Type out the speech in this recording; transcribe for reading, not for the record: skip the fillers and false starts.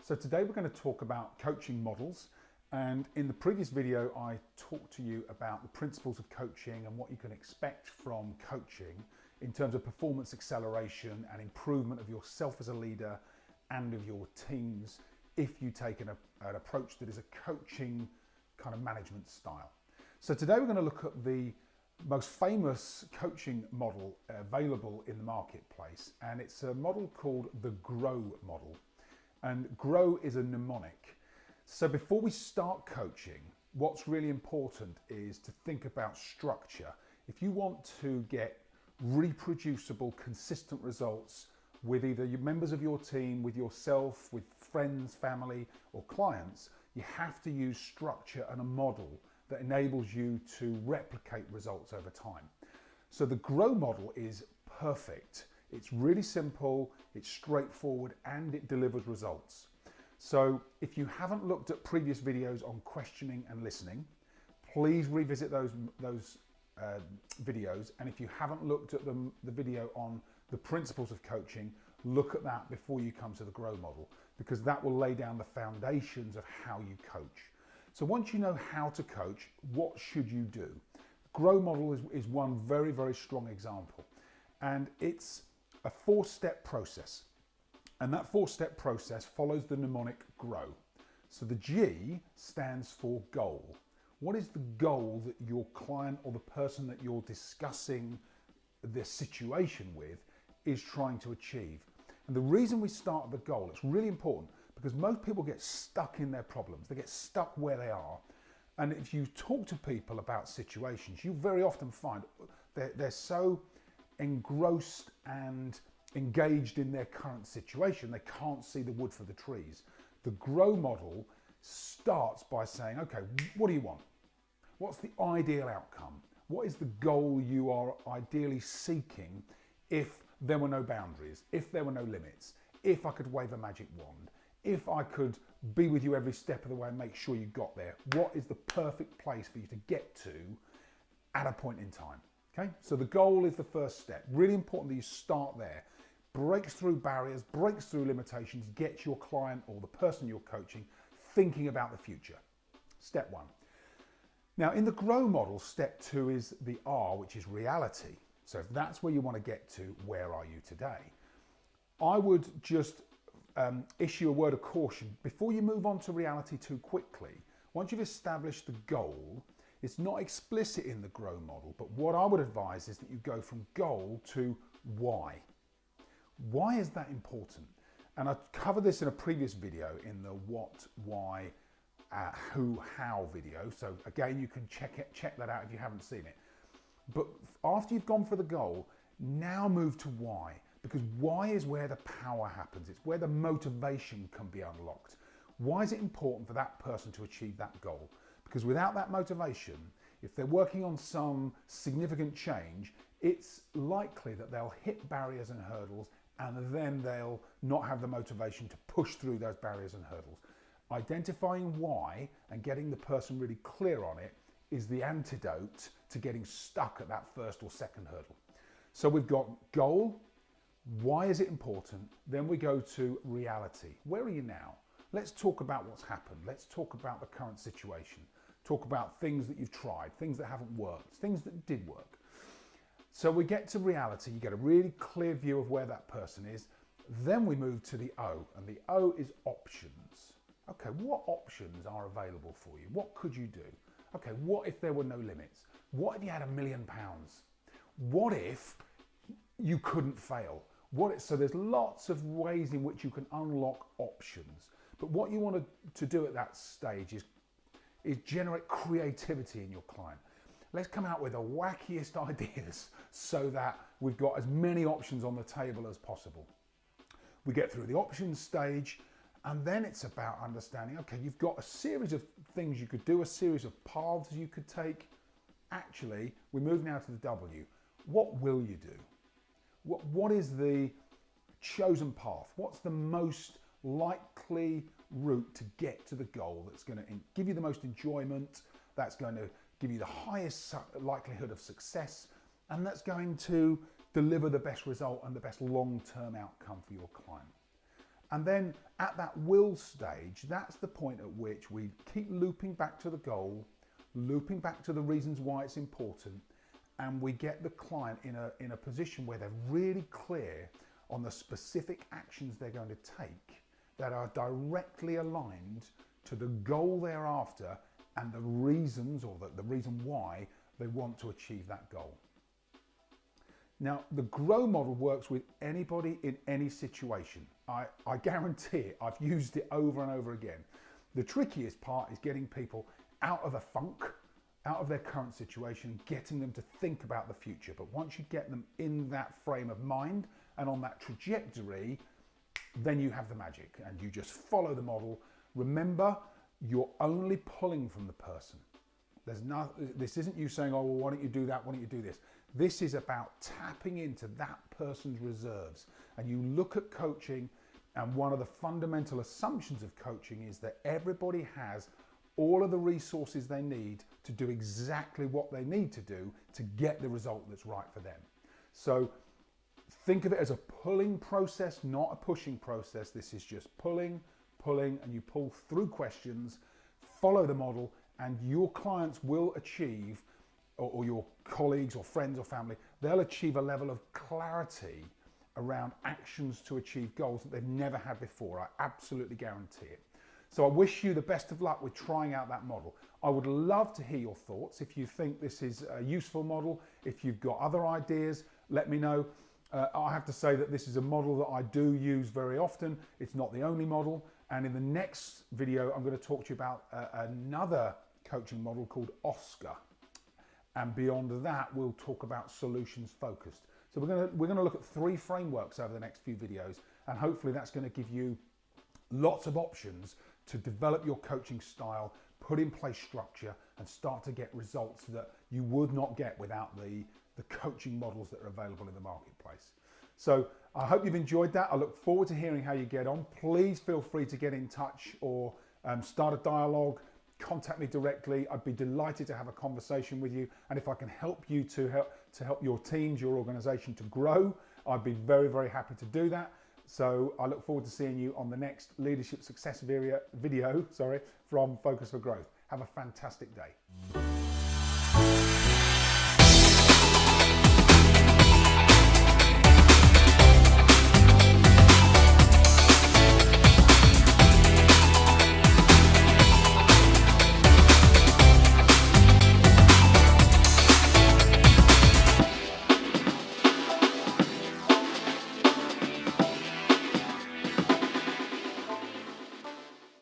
So today we're going to talk about coaching models, and in the previous video I talked to you about the principles of coaching and what you can expect from coaching in terms of performance acceleration and improvement of yourself as a leader and of your teams if you take an approach that is a coaching kind of management style. So today we're going to look at the most famous coaching model available in the marketplace, and it's a model called the GROW model. And GROW is a mnemonic. So before we start coaching, what's really important is to think about structure. If you want to get reproducible, consistent results with either your members of your team, with yourself, with friends, family, or clients, you have to use structure and a model that enables you to replicate results over time. So the GROW model is perfect. It's really simple, it's straightforward, and it delivers results. So if you haven't looked at previous videos on questioning and listening, please revisit those videos. And if you haven't looked at the video on the principles of coaching, look at that before you come to the GROW model, because that will lay down the foundations of how you coach. So once you know how to coach, what should you do? GROW model is one very, very strong example. And it's a four-step process. And that four-step process follows the mnemonic GROW. So the G stands for goal. What is the goal that your client or the person that you're discussing the situation with is trying to achieve? And the reason we start at the goal, it's really important, because most people get stuck in their problems. They get stuck where they are. And if you talk to people about situations, you very often find they're so engrossed and engaged in their current situation, they can't see the wood for the trees. The GROW model starts by saying, okay, what do you want? What's the ideal outcome? What is the goal you are ideally seeking if there were no boundaries, if there were no limits, if I could wave a magic wand, if I could be with you every step of the way and make sure you got there? What is the perfect place for you to get to at a point in time? Okay, so the goal is the first step. Really important that you start there. Breaks through barriers, breaks through limitations, gets your client or the person you're coaching thinking about the future. Step one. Now in the GROW model, step two is the R, which is reality. So if that's where you want to get to, where are you today? I would just issue a word of caution before you move on to reality too quickly. Once you've established the goal, it's not explicit in the GROW model, but what I would advise is that you go from goal to why. Why is that important? And I covered this in a previous video in the what, why, who, how video. So again, you can check that out if you haven't seen it. But after you've gone for the goal, now move to why, because why is where the power happens. It's where the motivation can be unlocked. Why is it important for that person to achieve that goal? Because without that motivation, if they're working on some significant change, it's likely that they'll hit barriers and hurdles, and then they'll not have the motivation to push through those barriers and hurdles. Identifying why and getting the person really clear on it is the antidote to getting stuck at that first or second hurdle. So we've got goal, why is it important? Then we go to reality. Where are you now? Let's talk about what's happened. Let's talk about the current situation. Talk about things that you've tried, things that haven't worked, things that did work. So we get to reality, you get a really clear view of where that person is. Then we move to the O, and the O is options. Okay, what options are available for you? What could you do? Okay, what if there were no limits? What if you had £1 million? What if you couldn't fail? So there's lots of ways in which you can unlock options. But what you want to do at that stage is generate creativity in your client. Let's come out with the wackiest ideas so that we've got as many options on the table as possible. We get through the options stage, and then it's about understanding, okay, you've got a series of things you could do, a series of paths you could take. Actually, we move now to the W. What will you do? What is the chosen path? What's the most likely route to get to the goal that's going to give you the most enjoyment, that's going to give you the highest likelihood of success, and that's going to deliver the best result and the best long-term outcome for your client? And then at that will stage, that's the point at which we keep looping back to the goal, looping back to the reasons why it's important, and we get the client in a position where they're really clear on the specific actions they're going to take that are directly aligned to the goal they're after and the reasons, or the reason why they want to achieve that goal. Now, the GROW model works with anybody in any situation. I guarantee it. I've used it over and over again. The trickiest part is getting people out of a funk, out of their current situation, getting them to think about the future. But once you get them in that frame of mind and on that trajectory, then you have the magic and you just follow the model. Remember, you're only pulling from the person. This isn't you saying, oh, well, why don't you do that? Why don't you do this? This is about tapping into that person's reserves. And you look at coaching, and one of the fundamental assumptions of coaching is that everybody has all of the resources they need to do exactly what they need to do to get the result that's right for them. So think of it as a pulling process, not a pushing process. This is just pulling, and you pull through questions, follow the model, and your clients will achieve, or your colleagues or friends or family, they'll achieve a level of clarity around actions to achieve goals that they've never had before. I absolutely guarantee it. So I wish you the best of luck with trying out that model. I would love to hear your thoughts. If you think this is a useful model, if you've got other ideas, let me know. I have to say that this is a model that I do use very often. It's not the only model. And in the next video, I'm going to talk to you about another coaching model called OSCAR. And beyond that, we'll talk about solutions focused. So we're going to look at 3 frameworks over the next few videos, and hopefully that's going to give you lots of options to develop your coaching style, put in place structure, and start to get results that you would not get without the coaching models that are available in the marketplace. So I hope you've enjoyed that. I look forward to hearing how you get on. Please feel free to get in touch or start a dialogue. Contact me directly. I'd be delighted to have a conversation with you. And if I can help you to help your teams, your organization to grow, I'd be very, very happy to do that. So I look forward to seeing you on the next Leadership Success video from Focus for Growth. Have a fantastic day.